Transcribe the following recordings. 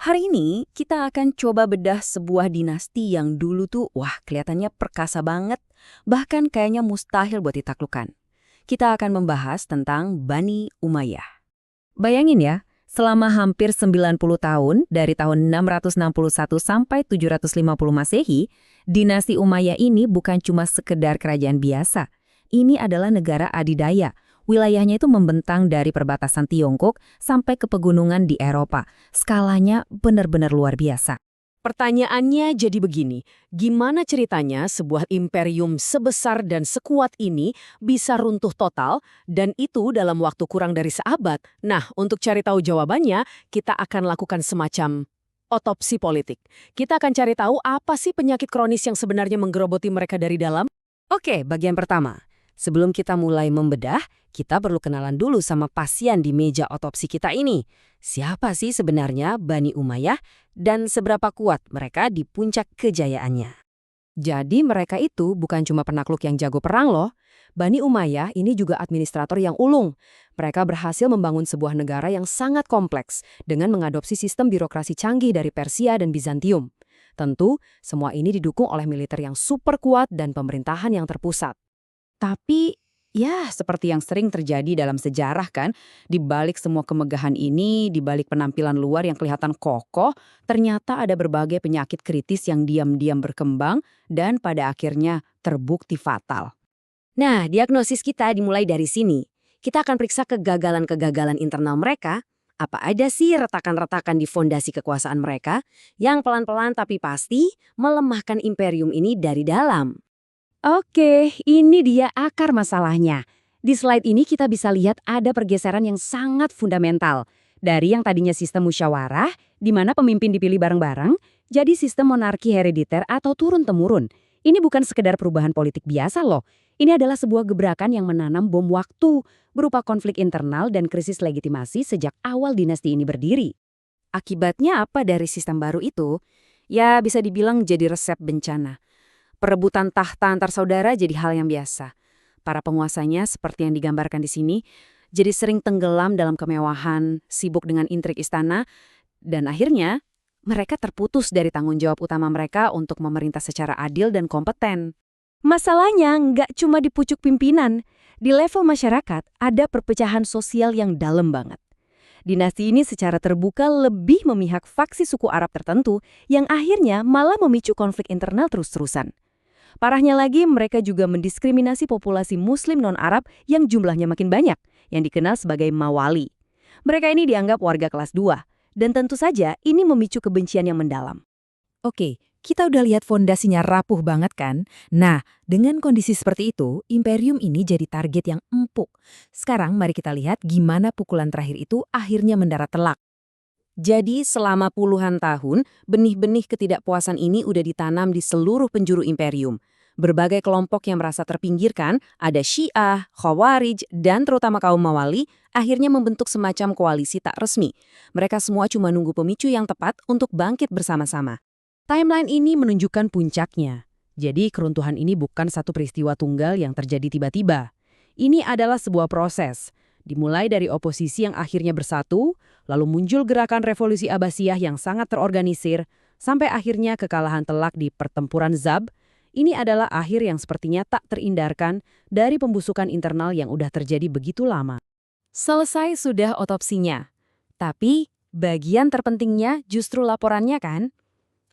Hari ini kita akan coba bedah sebuah dinasti yang dulu tuh, wah kelihatannya perkasa banget, bahkan kayaknya mustahil buat ditaklukkan. Kita akan membahas tentang Bani Umayyah. Bayangin ya, selama hampir 90 tahun, dari tahun 661 sampai 750 Masehi, dinasti Umayyah ini bukan cuma sekedar kerajaan biasa. Ini adalah negara adidaya. Wilayahnya itu membentang dari perbatasan Tiongkok sampai ke pegunungan di Eropa. Skalanya benar-benar luar biasa. Pertanyaannya jadi begini, gimana ceritanya sebuah imperium sebesar dan sekuat ini bisa runtuh total dan itu dalam waktu kurang dari seabad? Nah, untuk cari tahu jawabannya, kita akan lakukan semacam otopsi politik. Kita akan cari tahu apa sih penyakit kronis yang sebenarnya menggerogoti mereka dari dalam. Oke, bagian pertama. Sebelum kita mulai membedah, kita perlu kenalan dulu sama pasien di meja otopsi kita ini. Siapa sih sebenarnya Bani Umayyah dan seberapa kuat mereka di puncak kejayaannya? Jadi mereka itu bukan cuma penakluk yang jago perang loh. Bani Umayyah ini juga administrator yang ulung. Mereka berhasil membangun sebuah negara yang sangat kompleks dengan mengadopsi sistem birokrasi canggih dari Persia dan Bizantium. Tentu, semua ini didukung oleh militer yang super kuat dan pemerintahan yang terpusat. Tapi, ya seperti yang sering terjadi dalam sejarah kan, di balik semua kemegahan ini, di balik penampilan luar yang kelihatan kokoh, ternyata ada berbagai penyakit kritis yang diam-diam berkembang dan pada akhirnya terbukti fatal. Nah, diagnosis kita dimulai dari sini. Kita akan periksa kegagalan-kegagalan internal mereka, apa ada sih retakan-retakan di fondasi kekuasaan mereka, yang pelan-pelan tapi pasti melemahkan imperium ini dari dalam. Oke, ini dia akar masalahnya. Di slide ini kita bisa lihat ada pergeseran yang sangat fundamental. Dari yang tadinya sistem musyawarah, di mana pemimpin dipilih bareng-bareng, jadi sistem monarki herediter atau turun-temurun. Ini bukan sekedar perubahan politik biasa loh. Ini adalah sebuah gebrakan yang menanam bom waktu, berupa konflik internal dan krisis legitimasi sejak awal dinasti ini berdiri. Akibatnya apa dari sistem baru itu? Ya bisa dibilang jadi resep bencana. Perebutan tahta antar saudara jadi hal yang biasa. Para penguasanya, seperti yang digambarkan di sini, jadi sering tenggelam dalam kemewahan, sibuk dengan intrik istana, dan akhirnya mereka terputus dari tanggung jawab utama mereka untuk memerintah secara adil dan kompeten. Masalahnya nggak cuma di pucuk pimpinan. Di level masyarakat, ada perpecahan sosial yang dalam banget. Dinasti ini secara terbuka lebih memihak faksi suku Arab tertentu yang akhirnya malah memicu konflik internal terus-terusan. Parahnya lagi, mereka juga mendiskriminasi populasi Muslim non-Arab yang jumlahnya makin banyak, yang dikenal sebagai Mawali. Mereka ini dianggap warga kelas 2, dan tentu saja ini memicu kebencian yang mendalam. Oke, kita udah lihat fondasinya rapuh banget kan? Nah, dengan kondisi seperti itu, imperium ini jadi target yang empuk. Sekarang mari kita lihat gimana pukulan terakhir itu akhirnya mendarat telak. Jadi selama puluhan tahun, benih-benih ketidakpuasan ini udah ditanam di seluruh penjuru imperium. Berbagai kelompok yang merasa terpinggirkan, ada Syiah, Khawarij, dan terutama kaum Mawali, akhirnya membentuk semacam koalisi tak resmi. Mereka semua cuma nunggu pemicu yang tepat untuk bangkit bersama-sama. Timeline ini menunjukkan puncaknya. Jadi keruntuhan ini bukan satu peristiwa tunggal yang terjadi tiba-tiba. Ini adalah sebuah proses. Dimulai dari oposisi yang akhirnya bersatu, lalu muncul gerakan revolusi Abbasiyah yang sangat terorganisir, sampai akhirnya kekalahan telak di pertempuran Zab. Ini adalah akhir yang sepertinya tak terhindarkan dari pembusukan internal yang udah terjadi begitu lama. Selesai sudah otopsinya. Tapi bagian terpentingnya justru laporannya kan?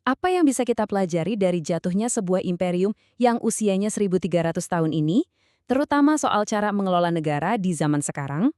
Apa yang bisa kita pelajari dari jatuhnya sebuah imperium yang usianya 1.300 tahun ini? Terutama soal cara mengelola negara di zaman sekarang.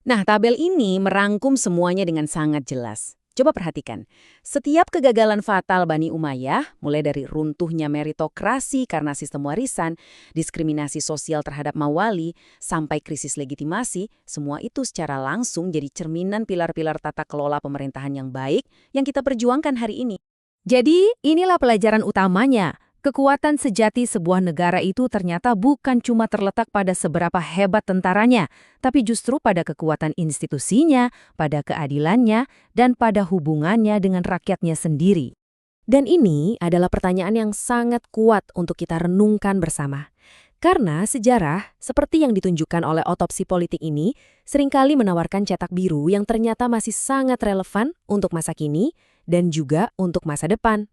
Nah, tabel ini merangkum semuanya dengan sangat jelas. Coba perhatikan, setiap kegagalan fatal Bani Umayyah, mulai dari runtuhnya meritokrasi karena sistem warisan, diskriminasi sosial terhadap Mawali, sampai krisis legitimasi, semua itu secara langsung jadi cerminan pilar-pilar tata kelola pemerintahan yang baik yang kita perjuangkan hari ini. Jadi, inilah pelajaran utamanya. Kekuatan sejati sebuah negara itu ternyata bukan cuma terletak pada seberapa hebat tentaranya, tapi justru pada kekuatan institusinya, pada keadilannya, dan pada hubungannya dengan rakyatnya sendiri. Dan ini adalah pertanyaan yang sangat kuat untuk kita renungkan bersama. Karena sejarah, seperti yang ditunjukkan oleh otopsi politik ini, seringkali menawarkan cetak biru yang ternyata masih sangat relevan untuk masa kini, dan juga untuk masa depan.